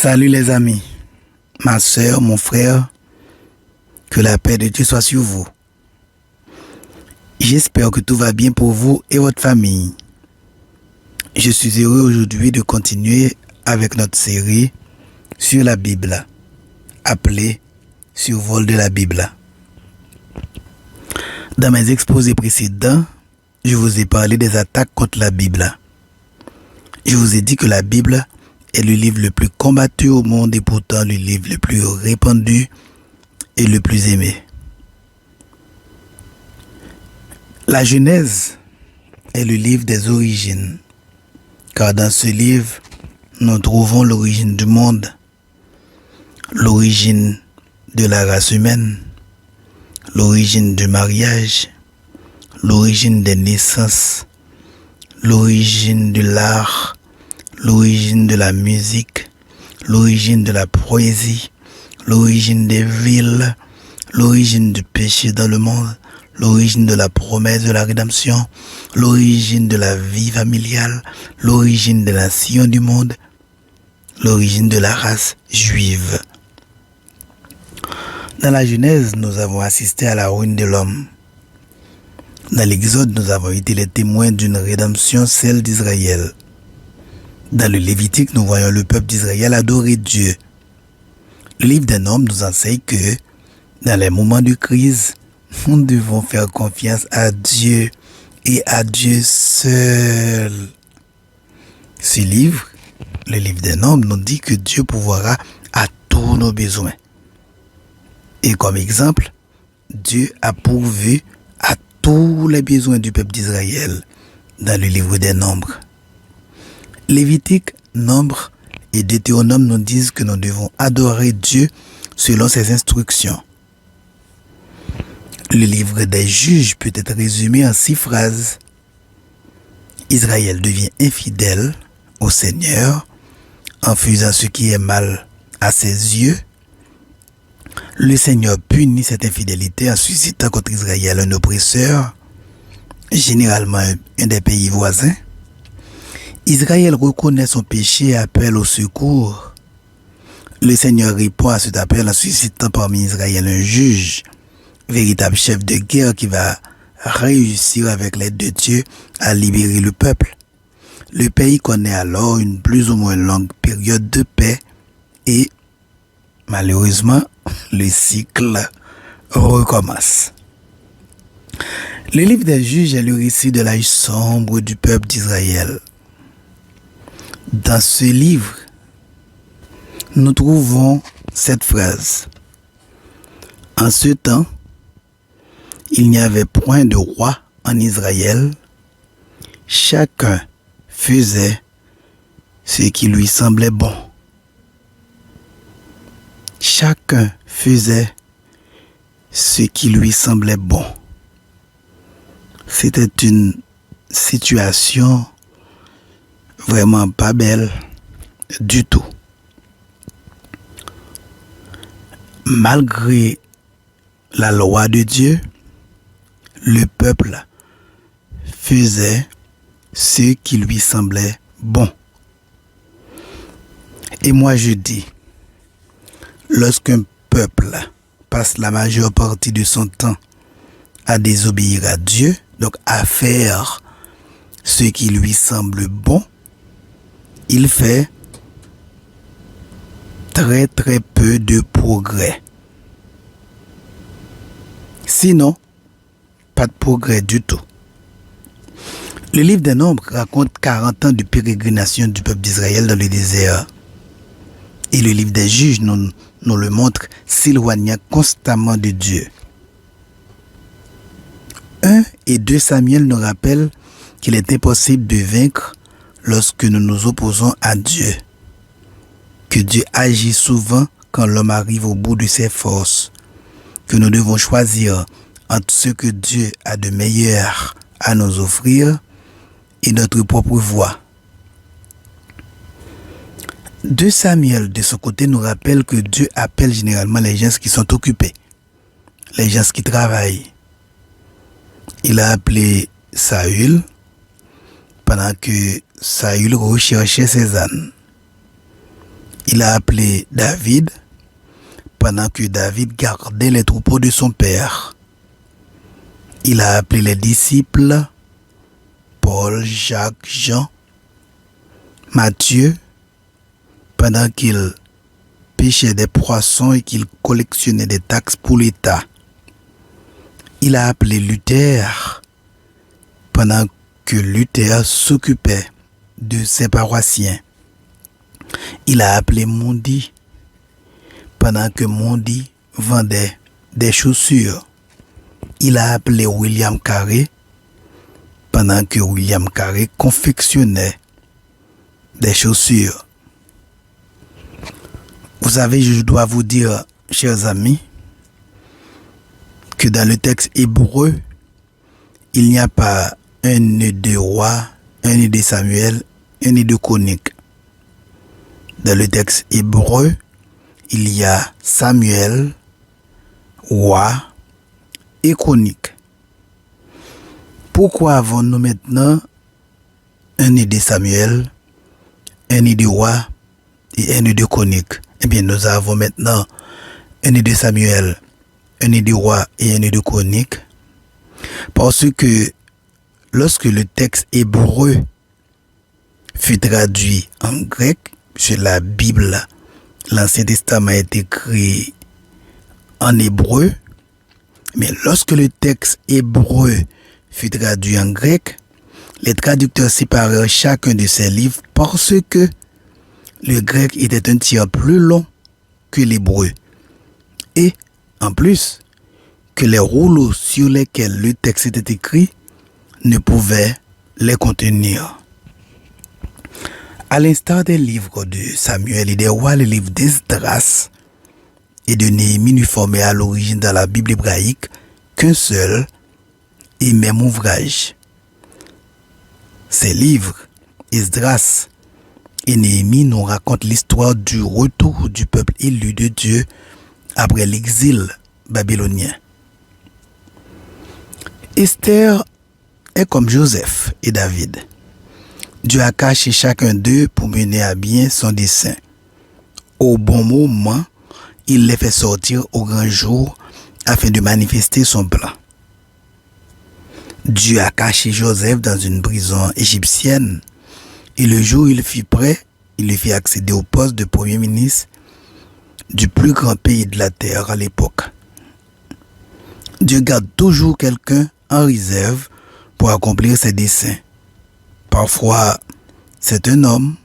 Salut les amis, ma soeur, mon frère, que la paix de Dieu soit sur vous. J'espère que tout va bien pour vous et votre famille. Je suis heureux aujourd'hui de continuer avec notre série sur la Bible, appelée Survol de la Bible. Dans mes exposés précédents, je vous ai parlé des attaques contre la Bible. Je vous ai dit que la Bible est le livre le plus combattu au monde et pourtant le livre le plus répandu et le plus aimé. La Genèse est le livre des origines, car dans ce livre, nous trouvons l'origine du monde, l'origine de la race humaine, l'origine du mariage, l'origine des naissances, l'origine de l'art, l'origine de la musique, l'origine de la poésie, l'origine des villes, l'origine du péché dans le monde, l'origine de la promesse de la rédemption, l'origine de la vie familiale, l'origine des nations du monde, l'origine de la race juive. Dans la Genèse, nous avons assisté à la ruine de l'homme. Dans l'Exode, nous avons été les témoins d'une rédemption, celle d'Israël. Dans le Lévitique, nous voyons le peuple d'Israël adorer Dieu. Le livre des Nombres nous enseigne que, dans les moments de crise, nous devons faire confiance à Dieu et à Dieu seul. Ce livre, le livre des Nombres, nous dit que Dieu pourvoira à tous nos besoins. Et comme exemple, Dieu a pourvu à tous les besoins du peuple d'Israël dans le livre des Nombres. Lévitique, Nombres et Deutéronome nous disent que nous devons adorer Dieu selon ses instructions. Le livre des Juges peut être résumé en 6 phrases. Israël devient infidèle au Seigneur en faisant ce qui est mal à ses yeux. Le Seigneur punit cette infidélité en suscitant contre Israël un oppresseur, généralement un des pays voisins. Israël reconnaît son péché et appelle au secours. Le Seigneur répond à cet appel en suscitant parmi Israël un juge, véritable chef de guerre qui va réussir avec l'aide de Dieu à libérer le peuple. Le pays connaît alors une plus ou moins longue période de paix et, malheureusement, le cycle recommence. Le livre des Juges est le récit de l'âge sombre du peuple d'Israël. Dans ce livre, nous trouvons cette phrase. En ce temps, il n'y avait point de roi en Israël. Chacun faisait ce qui lui semblait bon. Chacun faisait ce qui lui semblait bon. C'était une situation vraiment pas belle du tout. Malgré la loi de Dieu, le peuple faisait ce qui lui semblait bon. Et moi je dis, lorsqu'un peuple passe la majeure partie de son temps à désobéir à Dieu, donc à faire ce qui lui semble bon, il fait très très peu de progrès. Sinon, pas de progrès du tout. Le livre des Nombres raconte 40 ans de pérégrination du peuple d'Israël dans le désert. Et le livre des Juges nous le montre s'éloignant constamment de Dieu. 1 et 2 Samuel nous rappellent qu'il est impossible de vaincre lorsque nous nous opposons à Dieu. Que Dieu agit souvent quand l'homme arrive au bout de ses forces. Que nous devons choisir entre ce que Dieu a de meilleur à nous offrir et notre propre voie. 2 Samuel, de son côté, nous rappelle que Dieu appelle généralement les gens qui sont occupés, les gens qui travaillent. Il a appelé Saül pendant que Saül recherchait ses ânes. Il a appelé David pendant que David gardait les troupeaux de son père. Il a appelé les disciples Paul, Jacques, Jean, Matthieu pendant qu'ils pêchaient des poissons et qu'ils collectionnaient des taxes pour l'État. Il a appelé Luther pendant que Luther s'occupait de ses paroissiens. Il a appelé Mondi pendant que Mondi vendait des chaussures. Il a appelé William Carey pendant que William Carey confectionnait des chaussures. Vous savez, je dois vous dire, chers amis, que dans le texte hébreu, il n'y a pas un nœud de roi, un nœud de Samuel, un nœud de chronique. Dans le texte hébreu, il y a Samuel, roi et chronique. Pourquoi avons-nous maintenant un nœud de Samuel, un nœud de roi et un nœud de chronique? Eh bien, nous avons maintenant un nœud de Samuel, un nœud de roi et un nœud de chronique, parce que lorsque le texte hébreu fut traduit en grec, sur la Bible, l'Ancien Testament est écrit en hébreu, mais lorsque le texte hébreu fut traduit en grec, les traducteurs séparèrent chacun de ces livres parce que le grec était un tiers plus long que l'hébreu. Et, en plus, que les rouleaux sur lesquels le texte était écrit ne pouvaient les contenir. À l'instar des livres de Samuel et des rois, les livres d'Esdras et de Néhémie ne formaient à l'origine dans la Bible hébraïque qu'un seul et même ouvrage. Ces livres, Esdras et Néhémie, nous racontent l'histoire du retour du peuple élu de Dieu après l'exil babylonien. Esther est comme Joseph et David. Dieu a caché chacun d'eux pour mener à bien son dessein. Au bon moment, il les fait sortir au grand jour afin de manifester son plan. Dieu a caché Joseph dans une prison égyptienne et le jour où il fut prêt, il le fit accéder au poste de premier ministre du plus grand pays de la terre à l'époque. Dieu garde toujours quelqu'un en réserve pour accomplir ses desseins. Parfois, c'est un homme,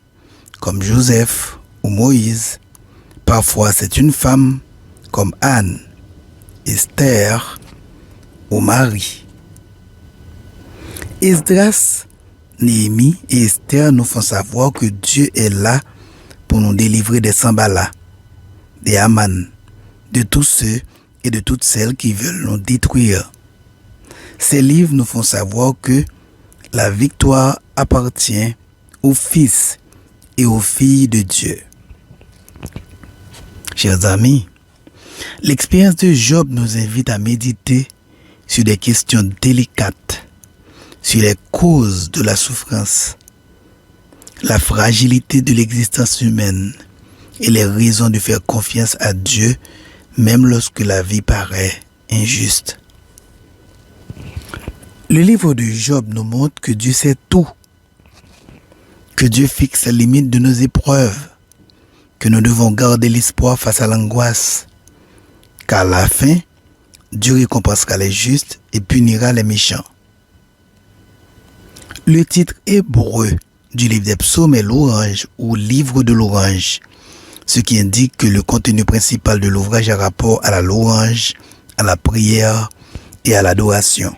comme Joseph ou Moïse. Parfois, c'est une femme, comme Anne, Esther ou Marie. Esdras, Néhémie et Esther nous font savoir que Dieu est là pour nous délivrer des Sanballat, des Haman, de tous ceux et de toutes celles qui veulent nous détruire. Ces livres nous font savoir que la victoire appartient aux fils et aux filles de Dieu. Chers amis, l'expérience de Job nous invite à méditer sur des questions délicates, sur les causes de la souffrance, la fragilité de l'existence humaine et les raisons de faire confiance à Dieu même lorsque la vie paraît injuste. Le livre de Job nous montre que Dieu sait tout, que Dieu fixe les limites de nos épreuves, que nous devons garder l'espoir face à l'angoisse, qu'à la fin, Dieu récompensera les justes et punira les méchants. Le titre hébreu du livre des psaumes est l'Orange ou livre de l'Orange, ce qui indique que le contenu principal de l'ouvrage a rapport à la louange, à la prière et à l'adoration.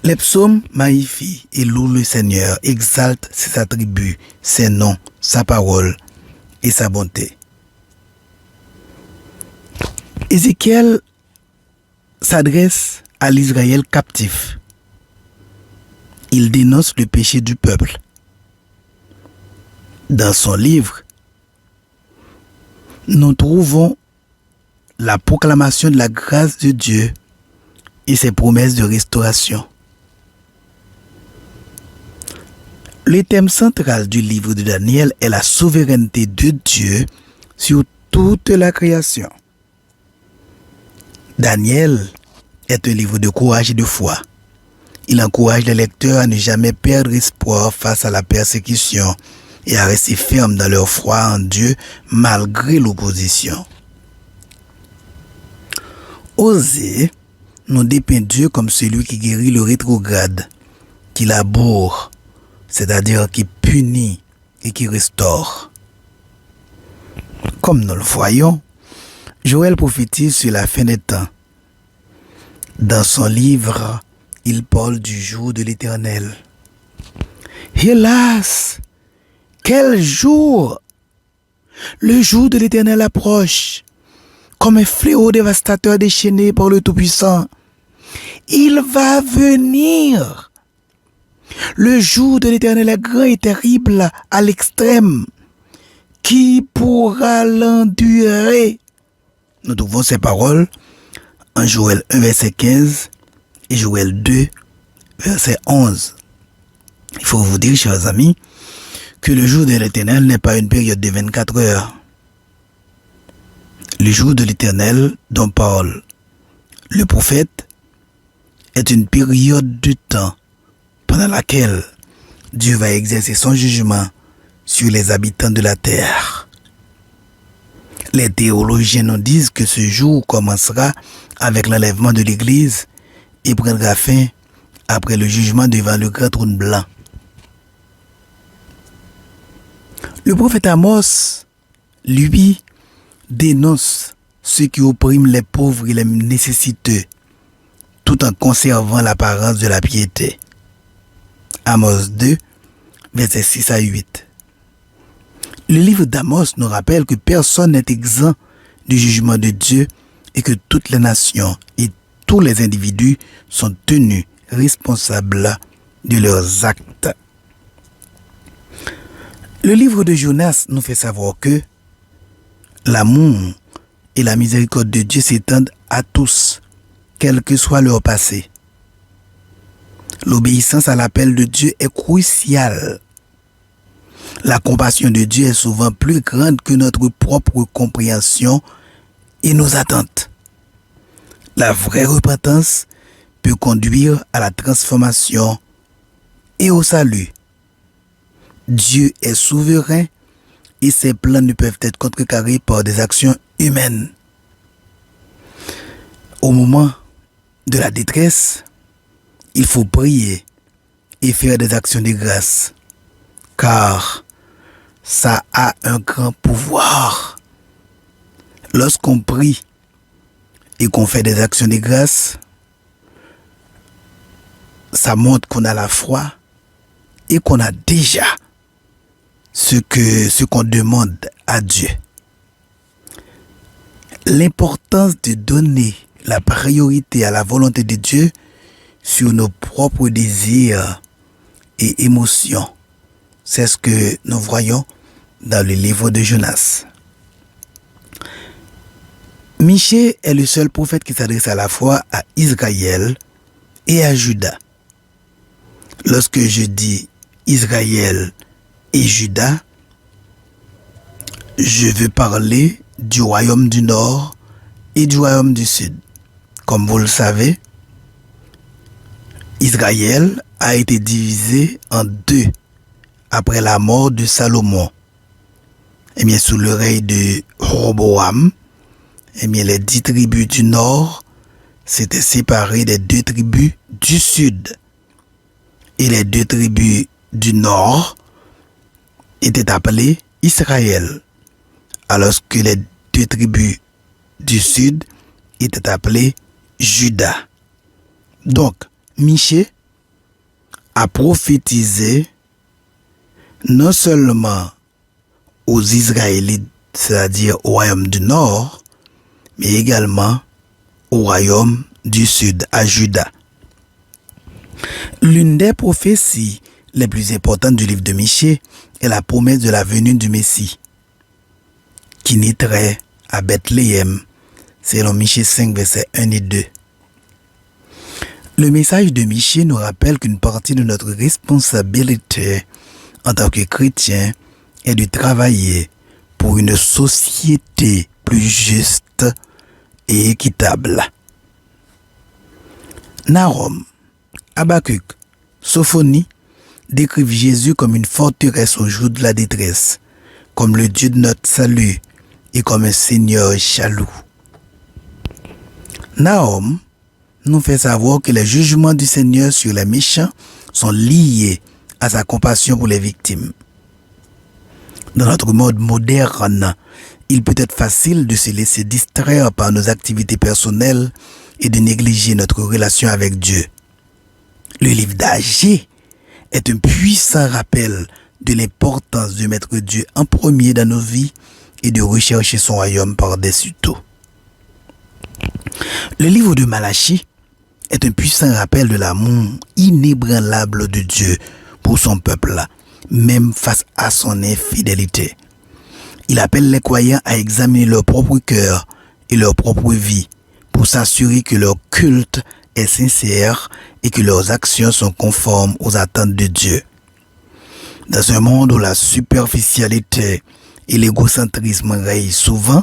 Les psaumes magnifient et louent le Seigneur, exaltent ses attributs, ses noms, sa parole et sa bonté. Ézéchiel s'adresse à l'Israël captif. Il dénonce le péché du peuple. Dans son livre, nous trouvons la proclamation de la grâce de Dieu et ses promesses de restauration. Le thème central du livre de Daniel est la souveraineté de Dieu sur toute la création. Daniel est un livre de courage et de foi. Il encourage les lecteurs à ne jamais perdre espoir face à la persécution et à rester fermes dans leur foi en Dieu malgré l'opposition. Osée nous dépeint Dieu comme celui qui guérit le rétrograde, qui laboure, c'est-à-dire qui punit et qui restaure. Comme nous le voyons, Joël prophétise sur la fin des temps. Dans son livre, il parle du jour de l'Éternel. Hélas, quel jour! Le jour de l'Éternel approche, comme un fléau dévastateur déchaîné par le Tout-Puissant. Il va venir. Le jour de l'Éternel est grand et terrible à l'extrême. Qui pourra l'endurer? Nous trouvons ces paroles en Joël 1, verset 15 et Joël 2, verset 11. Il faut vous dire, chers amis, que le jour de l'Éternel n'est pas une période de 24 heures. Le jour de l'Éternel dont parle le prophète est une période de temps pendant laquelle Dieu va exercer son jugement sur les habitants de la terre. Les théologiens nous disent que ce jour commencera avec l'enlèvement de l'Église et prendra fin après le jugement devant le grand trône blanc. Le prophète Amos, lui, dénonce ceux qui oppriment les pauvres et les nécessiteux, tout en conservant l'apparence de la piété. Amos 2, versets 6 à 8. Le livre d'Amos nous rappelle que personne n'est exempt du jugement de Dieu et que toutes les nations et tous les individus sont tenus responsables de leurs actes. Le livre de Jonas nous fait savoir que l'amour et la miséricorde de Dieu s'étendent à tous, quel que soit leur passé. L'obéissance à l'appel de Dieu est cruciale. La compassion de Dieu est souvent plus grande que notre propre compréhension et nos attentes. La vraie repentance peut conduire à la transformation et au salut. Dieu est souverain et ses plans ne peuvent être contrecarrés par des actions humaines. Au moment de la détresse, il faut prier et faire des actions de grâce, car ça a un grand pouvoir. Lorsqu'on prie et qu'on fait des actions de grâce, ça montre qu'on a la foi et qu'on a déjà ce qu'on demande à Dieu. L'importance de donner la priorité à la volonté de Dieu sur nos propres désirs et émotions, c'est ce que nous voyons dans le livre de Jonas. Michée est le seul prophète qui s'adresse à la fois à Israël et à Juda. Lorsque je dis Israël et Juda, je veux parler du royaume du Nord et du royaume du Sud. Comme vous le savez, Israël a été divisé en deux après la mort de Salomon. Et bien, sous le règne de Roboam, et bien, les 10 tribus du Nord s'étaient séparées des 2 tribus du Sud. Et les 2 tribus du Nord étaient appelées Israël, alors que les 2 tribus du Sud étaient appelées Juda. Donc, Michée a prophétisé non seulement aux Israélites, c'est-à-dire au royaume du Nord, mais également au royaume du Sud, à Juda. L'une des prophéties les plus importantes du livre de Michée est la promesse de la venue du Messie, qui naîtrait à Bethléem, selon Michée 5, versets 1 et 2. Le message de Michée nous rappelle qu'une partie de notre responsabilité en tant que chrétien est de travailler pour une société plus juste et équitable. Nahum, Habakkuk, Sophonie décrivent Jésus comme une forteresse au jour de la détresse, comme le Dieu de notre salut et comme un Seigneur jaloux. Nahum nous fait savoir que les jugements du Seigneur sur les méchants sont liés à sa compassion pour les victimes. Dans notre monde moderne, il peut être facile de se laisser distraire par nos activités personnelles et de négliger notre relation avec Dieu. Le livre d'Agé est un puissant rappel de l'importance de mettre Dieu en premier dans nos vies et de rechercher son royaume par-dessus tout. Le livre de Malachie est un puissant rappel de l'amour inébranlable de Dieu pour son peuple, même face à son infidélité. Il appelle les croyants à examiner leur propre cœur et leur propre vie pour s'assurer que leur culte est sincère et que leurs actions sont conformes aux attentes de Dieu. Dans un monde où la superficialité et l'égocentrisme règnent souvent,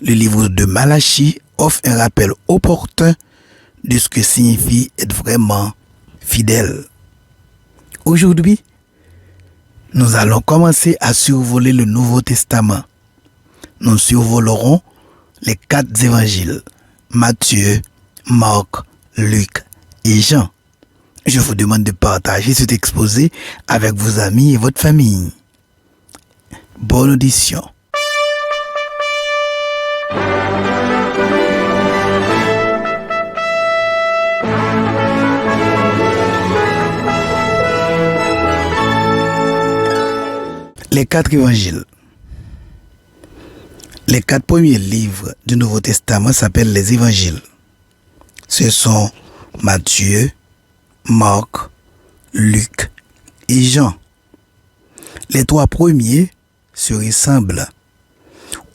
le livre de Malachie offre un rappel opportun de ce que signifie être vraiment fidèle. Aujourd'hui, nous allons commencer à survoler le Nouveau Testament. Nous survolerons les 4 évangiles, Matthieu, Marc, Luc et Jean. Je vous demande de partager cet exposé avec vos amis et votre famille. Bonne audition. Les 4 évangiles. Les 4 premiers livres du Nouveau Testament s'appellent les évangiles. Ce sont Matthieu, Marc, Luc et Jean. Les 3 premiers se ressemblent.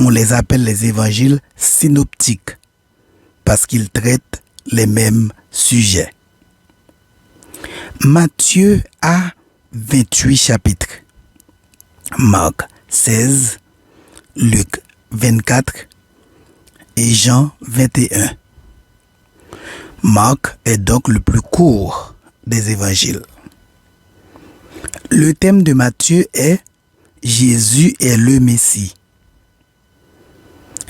On les appelle les évangiles synoptiques parce qu'ils traitent les mêmes sujets. Matthieu a 28 chapitres. Marc 16, Luc 24 et Jean 21. Marc est donc le plus court des évangiles. Le thème de Matthieu est Jésus est le Messie.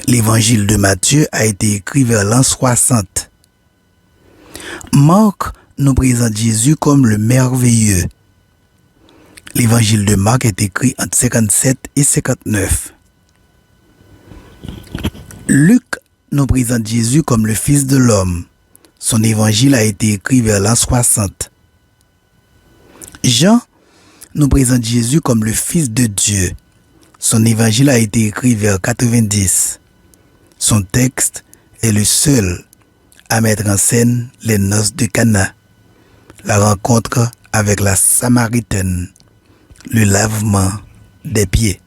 L'évangile de Matthieu a été écrit vers l'an 60. Marc nous présente Jésus comme le merveilleux. L'évangile de Marc est écrit entre 57 et 59. Luc nous présente Jésus comme le Fils de l'homme. Son évangile a été écrit vers l'an 60. Jean nous présente Jésus comme le Fils de Dieu. Son évangile a été écrit vers 90. Son texte est le seul à mettre en scène les noces de Cana, la rencontre avec la Samaritaine, le lavement des pieds.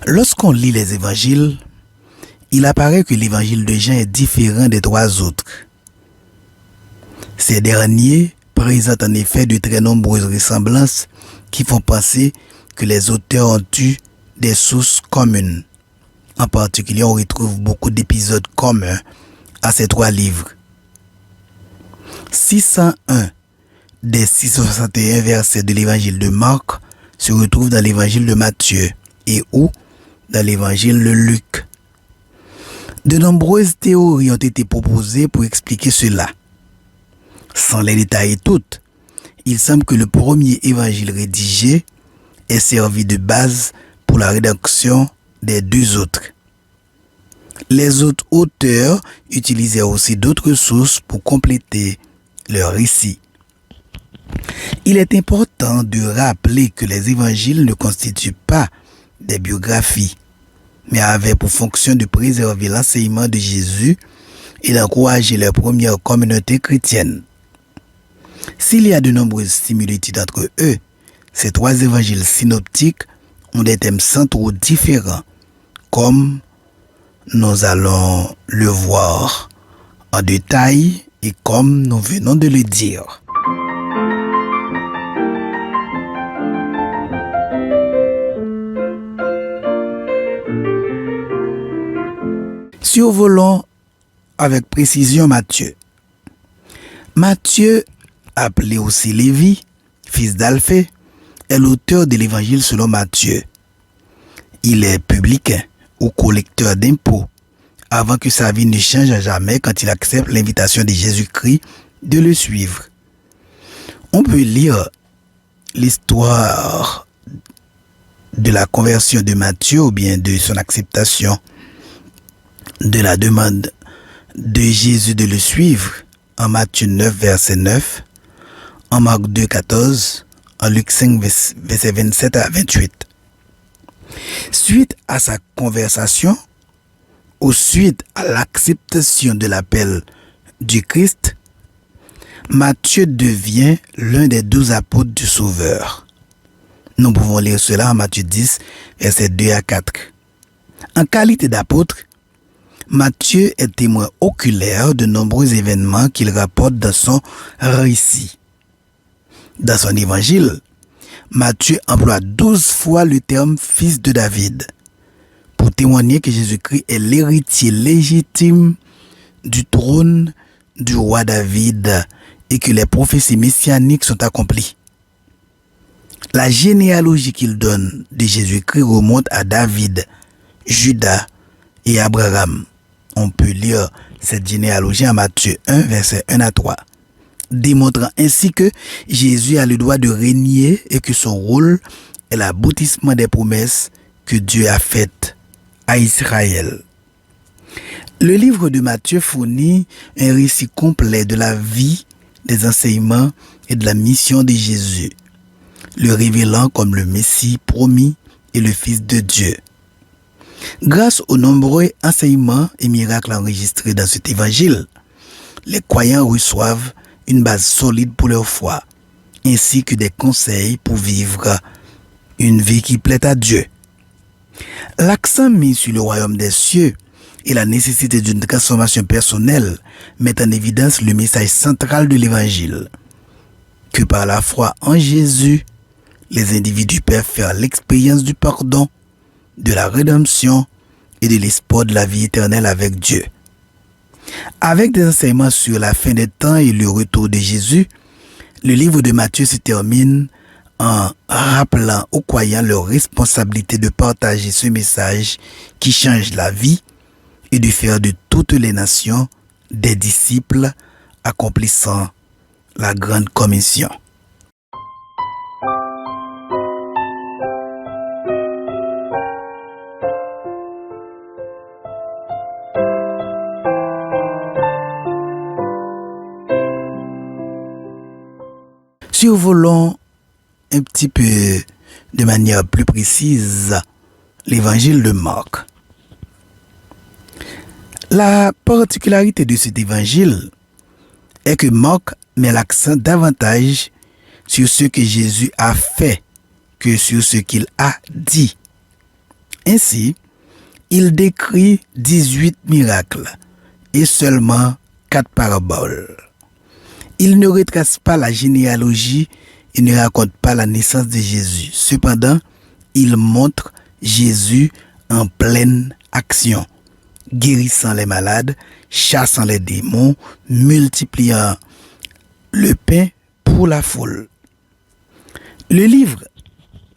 Lorsqu'on lit les évangiles, il apparaît que l'évangile de Jean est différent des 3 autres. Ces derniers présentent en effet de très nombreuses ressemblances qui font penser que les auteurs ont eu des sources communes. En particulier, on retrouve beaucoup d'épisodes communs à ces 3 livres. 601 des 661 versets de l'évangile de Marc se retrouvent dans l'évangile de Matthieu et ou dans l'évangile de Luc. De nombreuses théories ont été proposées pour expliquer cela. Sans les détailler toutes, il semble que le premier évangile rédigé ait servi de base pour la rédaction des 2 autres. Les autres auteurs utilisaient aussi d'autres sources pour compléter leur récit. Il est important de rappeler que les évangiles ne constituent pas des biographies, mais avaient pour fonction de préserver l'enseignement de Jésus et d'encourager les premières communautés chrétiennes. S'il y a de nombreuses similitudes entre eux, ces 3 évangiles synoptiques ont des thèmes centraux différents, comme nous allons le voir en détail et comme nous venons de le dire. Survolons avec précision Matthieu. Matthieu, appelé aussi Lévi, fils d'Alphée, est l'auteur de l'évangile selon Matthieu. Il est publicain ou collecteur d'impôts avant que sa vie ne change à jamais quand il accepte l'invitation de Jésus-Christ de le suivre. On peut lire l'histoire de la conversion de Matthieu ou bien de son acceptation de la demande de Jésus de le suivre en Matthieu 9, verset 9, en Marc 2, 14, en Luc 5, verset 27 à 28. Suite à sa conversation, ou suite à l'acceptation de l'appel du Christ, Matthieu devient l'un des 12 apôtres du Sauveur. Nous pouvons lire cela en Matthieu 10, versets 2 à 4. En qualité d'apôtre, Matthieu est témoin oculaire de nombreux événements qu'il rapporte dans son récit. Dans son évangile, Matthieu emploie 12 fois le terme « fils de David » pour témoigner que Jésus-Christ est l'héritier légitime du trône du roi David et que les prophéties messianiques sont accomplies. La généalogie qu'il donne de Jésus-Christ remonte à David, Judas et Abraham. On peut lire cette généalogie en Matthieu 1, versets 1 à 3, démontrant ainsi que Jésus a le droit de régner et que son rôle est l'aboutissement des promesses que Dieu a faites à Israël. Le livre de Matthieu fournit un récit complet de la vie, des enseignements et de la mission de Jésus, le révélant comme le Messie promis et le Fils de Dieu. Grâce aux nombreux enseignements et miracles enregistrés dans cet évangile, les croyants reçoivent une base solide pour leur foi, ainsi que des conseils pour vivre une vie qui plaît à Dieu. L'accent mis sur le royaume des cieux et la nécessité d'une transformation personnelle met en évidence le message central de l'évangile, que par la foi en Jésus, les individus peuvent faire l'expérience du pardon, de la rédemption et de l'espoir de la vie éternelle avec Dieu. Avec des enseignements sur la fin des temps et le retour de Jésus, le livre de Matthieu se termine en rappelant aux croyants leur responsabilité de partager ce message qui change la vie et de faire de toutes les nations des disciples accomplissant la grande commission. Survolons un petit peu de manière plus précise l'évangile de Marc. La particularité de cet évangile est que Marc met l'accent davantage sur ce que Jésus a fait que sur ce qu'il a dit. Ainsi, il décrit 18 miracles et seulement 4 paraboles. Il ne retrace pas la généalogie et ne raconte pas la naissance de Jésus. Cependant, il montre Jésus en pleine action, guérissant les malades, chassant les démons, multipliant le pain pour la foule. Le livre,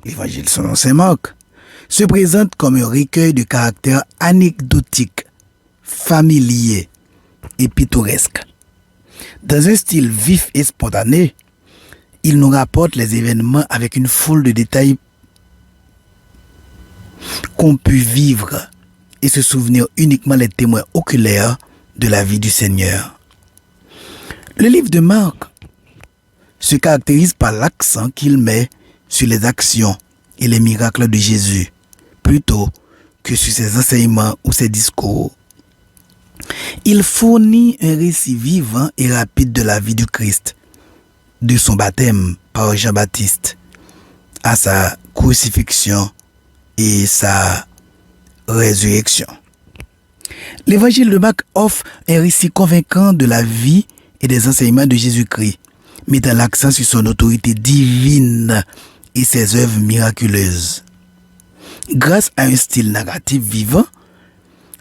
l'Évangile selon saint Marc, se présente comme un recueil de caractères anecdotiques, familiers et pittoresques. Dans un style vif et spontané, il nous rapporte les événements avec une foule de détails qu'ont pu vivre et se souvenir uniquement les témoins oculaires de la vie du Seigneur. Le livre de Marc se caractérise par l'accent qu'il met sur les actions et les miracles de Jésus, plutôt que sur ses enseignements ou ses discours. Il fournit un récit vivant et rapide de la vie du Christ, de son baptême par Jean-Baptiste à sa crucifixion et sa résurrection. L'évangile de Marc offre un récit convaincant de la vie et des enseignements de Jésus-Christ, mettant l'accent sur son autorité divine et ses œuvres miraculeuses. Grâce à un style narratif vivant,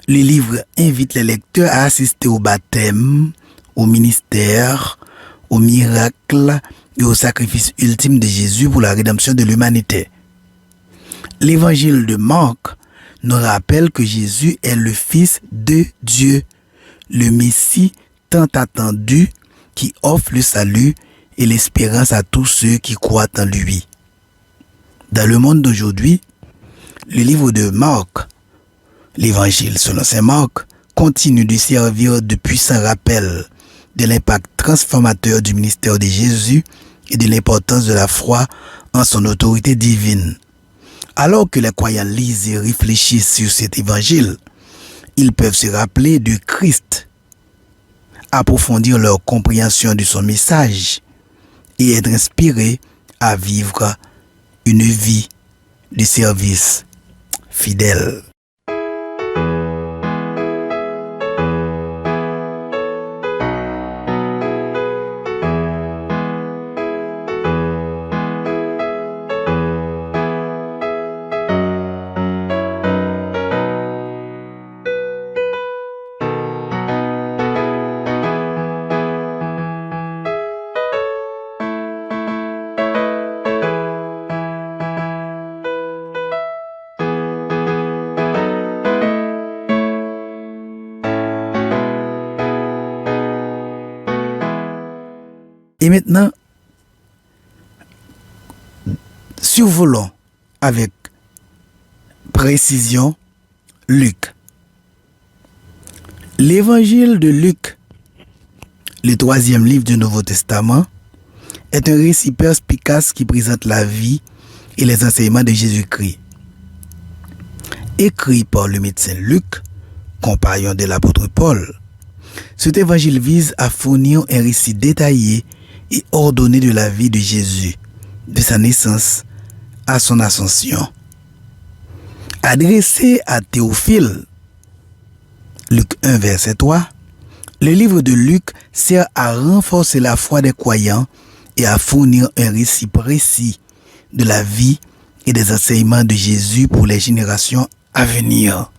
Le livre invite les lecteurs à assister au baptême, au ministère, au miracle et au sacrifice ultime de Jésus pour la rédemption de l'humanité. L'évangile de Marc nous rappelle que Jésus est le Fils de Dieu, le Messie tant attendu qui offre le salut et l'espérance à tous ceux qui croient en lui. Dans le monde d'aujourd'hui, le livre de Marc, l'évangile selon saint Marc, continue de servir de puissant rappel de l'impact transformateur du ministère de Jésus et de l'importance de la foi en son autorité divine. Alors que les croyants lisent et réfléchissent sur cet évangile, ils peuvent se rappeler de Christ, approfondir leur compréhension de son message et être inspirés à vivre une vie de service fidèle. Et maintenant, survolons avec précision Luc. L'évangile de Luc, le 3e livre du Nouveau Testament, est un récit perspicace qui présente la vie et les enseignements de Jésus-Christ. Écrit par le médecin Luc, compagnon de l'apôtre Paul, cet évangile vise à fournir un récit détaillé et ordonné de la vie de Jésus, de sa naissance à son ascension. Adressé à Théophile, Luc 1, verset 3, le livre de Luc sert à renforcer la foi des croyants et à fournir un récit précis de la vie et des enseignements de Jésus pour les générations à venir.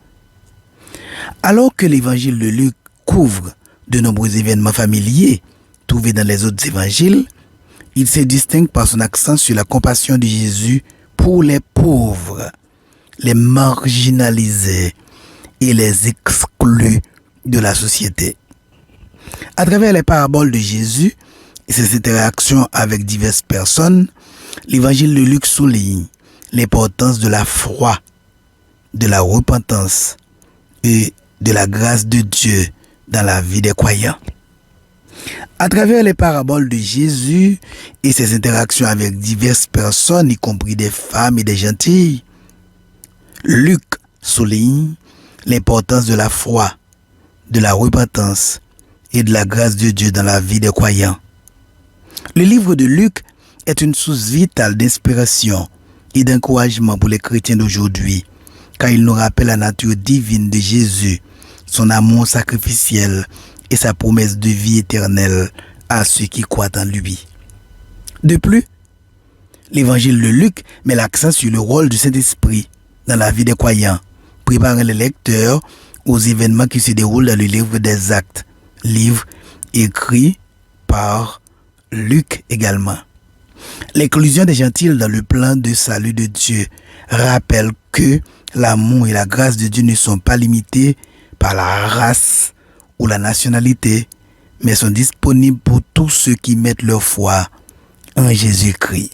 Alors que l'évangile de Luc couvre de nombreux événements familiers trouvés dans les autres évangiles, il se distingue par son accent sur la compassion de Jésus pour les pauvres, les marginalisés et les exclus de la société. À travers les paraboles de Jésus et ses interactions avec diverses personnes, l'évangile de Luc souligne l'importance de la foi, de la repentance et de la grâce de Dieu dans la vie des croyants. À travers les paraboles de Jésus et ses interactions avec diverses personnes, y compris des femmes et des gentilles, Luc souligne l'importance de la foi, de la repentance et de la grâce de Dieu dans la vie des croyants. Le livre de Luc est une source vitale d'inspiration et d'encouragement pour les chrétiens d'aujourd'hui, car il nous rappelle la nature divine de Jésus, son amour sacrificiel et sa promesse de vie éternelle à ceux qui croient en lui. De plus, l'évangile de Luc met l'accent sur le rôle du Saint-Esprit dans la vie des croyants, préparant les lecteurs aux événements qui se déroulent dans le livre des Actes, livre écrit par Luc également. L'inclusion des gentils dans le plan de salut de Dieu rappelle que l'amour et la grâce de Dieu ne sont pas limités par la race ou la nationalité, mais sont disponibles pour tous ceux qui mettent leur foi en Jésus-Christ.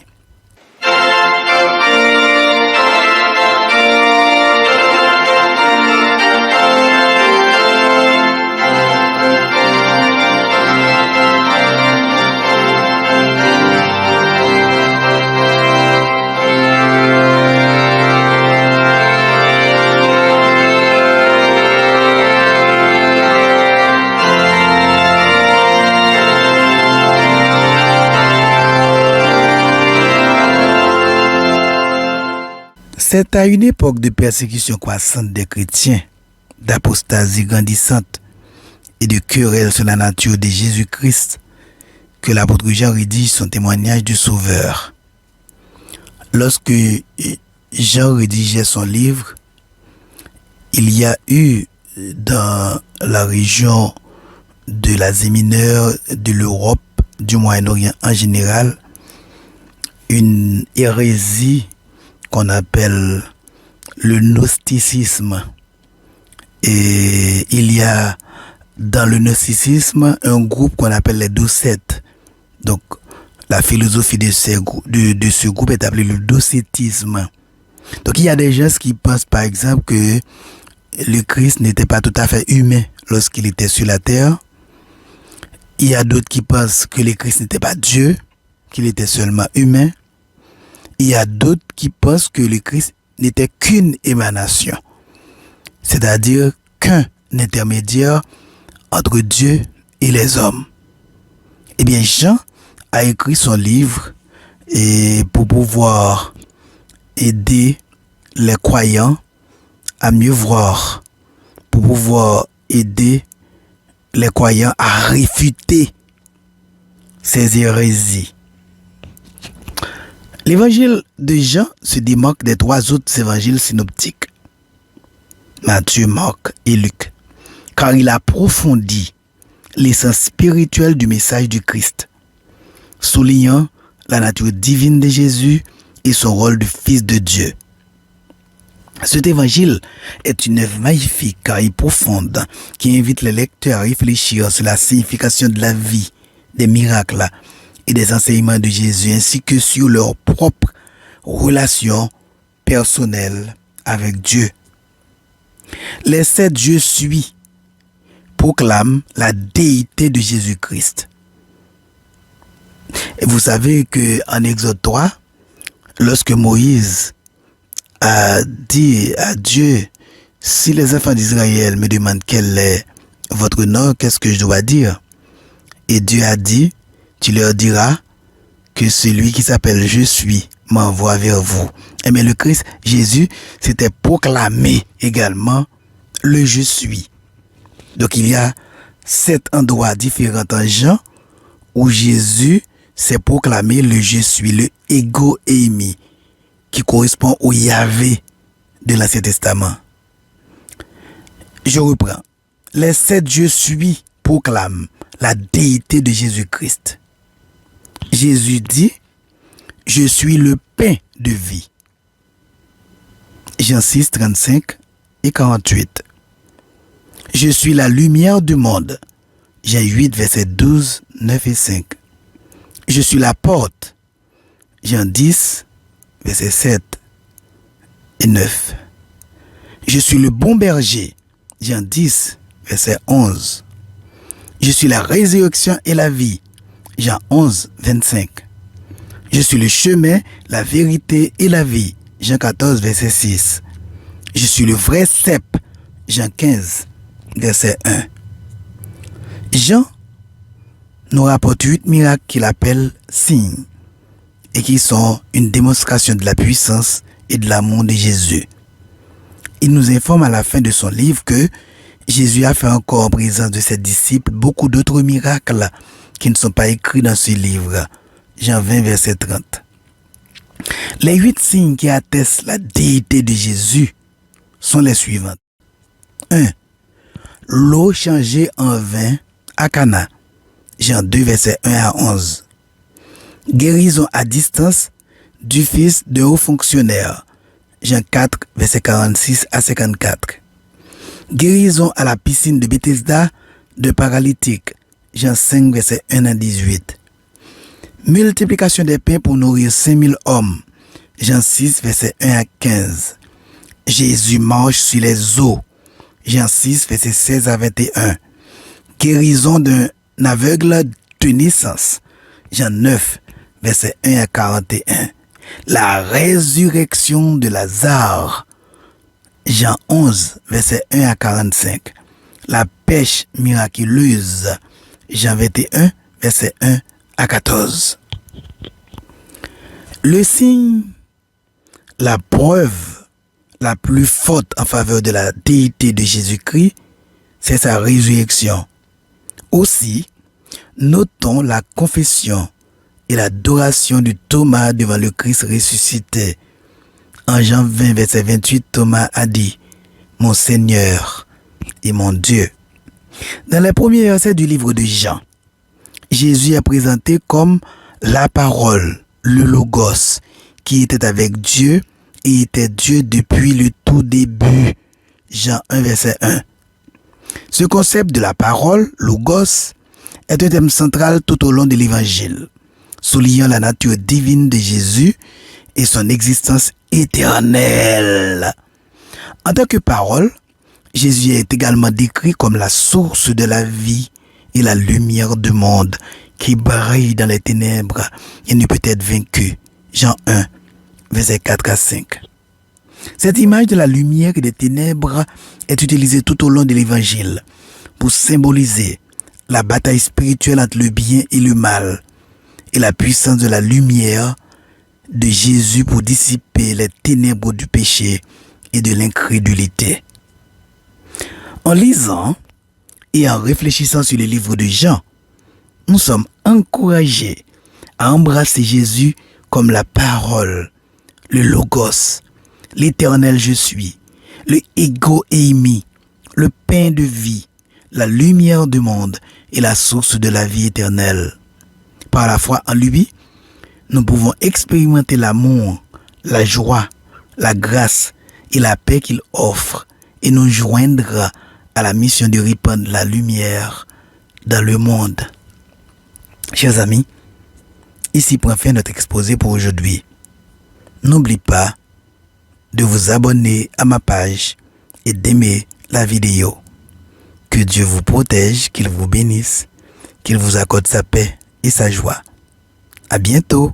C'est à une époque de persécution croissante des chrétiens, d'apostasie grandissante et de querelles sur la nature de Jésus-Christ que l'apôtre Jean rédige son témoignage du Sauveur. Lorsque Jean rédigeait son livre, il y a eu dans la région de l'Asie mineure, de l'Europe, du Moyen-Orient en général, une hérésie qu'on appelle le gnosticisme. Et il y a dans le gnosticisme un groupe qu'on appelle les docètes. Donc la philosophie de ce groupe est appelée le docétisme. Donc il y a des gens qui pensent par exemple que le Christ n'était pas tout à fait humain lorsqu'il était sur la terre. Il y a d'autres qui pensent que le Christ n'était pas Dieu, qu'il était seulement humain. Il y a d'autres qui pensent que le Christ n'était qu'une émanation, c'est-à-dire qu'un intermédiaire entre Dieu et les hommes. Eh bien, Jean a écrit son livre et pour pouvoir aider les croyants à mieux voir, pour pouvoir aider les croyants à réfuter ces hérésies. L'évangile de Jean se démarque des trois autres évangiles synoptiques, Matthieu, Marc et Luc, car il approfondit l'essence spirituelle du message du Christ, soulignant la nature divine de Jésus et son rôle de fils de Dieu. Cet évangile est une œuvre magnifique et profonde qui invite les lecteurs à réfléchir sur la signification de la vie, des miracles et des enseignements de Jésus ainsi que sur leur propre relation personnelle avec Dieu. Les 7 Je suis proclament la déité de Jésus-Christ. Et vous savez qu'en Exode 3, lorsque Moïse a dit à Dieu, si les enfants d'Israël me demandent quel est votre nom, qu'est-ce que je dois dire? Et Dieu a dit, tu leur diras que celui qui s'appelle Je suis m'envoie vers vous. Et bien le Christ, Jésus, s'était proclamé également le Je suis. Donc il y a 7 endroits différents en Jean où Jésus s'est proclamé le Je suis, le Ego Eimi, qui correspond au Yahvé de l'Ancien Testament. Je reprends. Les 7 Je suis proclament la déité de Jésus-Christ. Jésus dit, je suis le pain de vie. Jean 6, 35 et 48. Je suis la lumière du monde. Jean 8, versets 12, 9 et 5. Je suis la porte. Jean 10, versets 7 et 9. Je suis le bon berger. Jean 10, verset 11. Je suis la résurrection et la vie. Jean 11, 25. Je suis le chemin, la vérité et la vie. Jean 14, verset 6. Je suis le vrai cep. Jean 15, verset 1. Jean nous rapporte 8 miracles qu'il appelle signes et qui sont une démonstration de la puissance et de l'amour de Jésus. Il nous informe à la fin de son livre que Jésus a fait encore en présence de ses disciples beaucoup d'autres miracles qui ne sont pas écrits dans ce livre. Jean 20, verset 30. Les 8 signes qui attestent la déité de Jésus sont les suivants. 1. L'eau changée en vin à Cana. Jean 2, verset 1 à 11. Guérison à distance du fils de haut fonctionnaire. Jean 4, verset 46 à 54. Guérison à la piscine de Bethesda de paralytique. Jean 5, verset 1 à 18. Multiplication des pains pour nourrir 5000 hommes. Jean 6, verset 1 à 15. Jésus marche sur les eaux. Jean 6, verset 16 à 21. Guérison d'un aveugle de naissance. Jean 9, verset 1 à 41. La résurrection de Lazare. Jean 11, verset 1 à 45. La pêche miraculeuse. Jean 21, verset 1 à 14. Le signe, la preuve la plus forte en faveur de la déité de Jésus-Christ, c'est sa résurrection. Aussi, notons la confession et l'adoration de Thomas devant le Christ ressuscité. En Jean 20, verset 28, Thomas a dit, « Mon Seigneur et mon Dieu. Dans les premiers versets du livre de Jean, Jésus est présenté comme la parole, le Logos, qui était avec Dieu et était Dieu depuis le tout début. Jean 1, verset 1. Ce concept de la parole, Logos, est un thème central tout au long de l'Évangile, soulignant la nature divine de Jésus et son existence éternelle. En tant que parole, Jésus est également décrit comme la source de la vie et la lumière du monde qui brille dans les ténèbres et ne peut être vaincu. Jean 1, versets 4 à 5. Cette image de la lumière et des ténèbres est utilisée tout au long de l'Évangile pour symboliser la bataille spirituelle entre le bien et le mal et la puissance de la lumière de Jésus pour dissiper les ténèbres du péché et de l'incrédulité. En lisant et en réfléchissant sur le livre de Jean, nous sommes encouragés à embrasser Jésus comme la parole, le Logos, l'éternel je suis, le Ego Eimi, le pain de vie, la lumière du monde et la source de la vie éternelle. Par la foi en lui, nous pouvons expérimenter l'amour, la joie, la grâce et la paix qu'il offre et nous joindre à la mission de répandre la lumière dans le monde. Chers amis, ici prend fin notre exposé pour aujourd'hui. N'oubliez pas de vous abonner à ma page et d'aimer la vidéo. Que Dieu vous protège, qu'il vous bénisse, qu'il vous accorde sa paix et sa joie. À bientôt.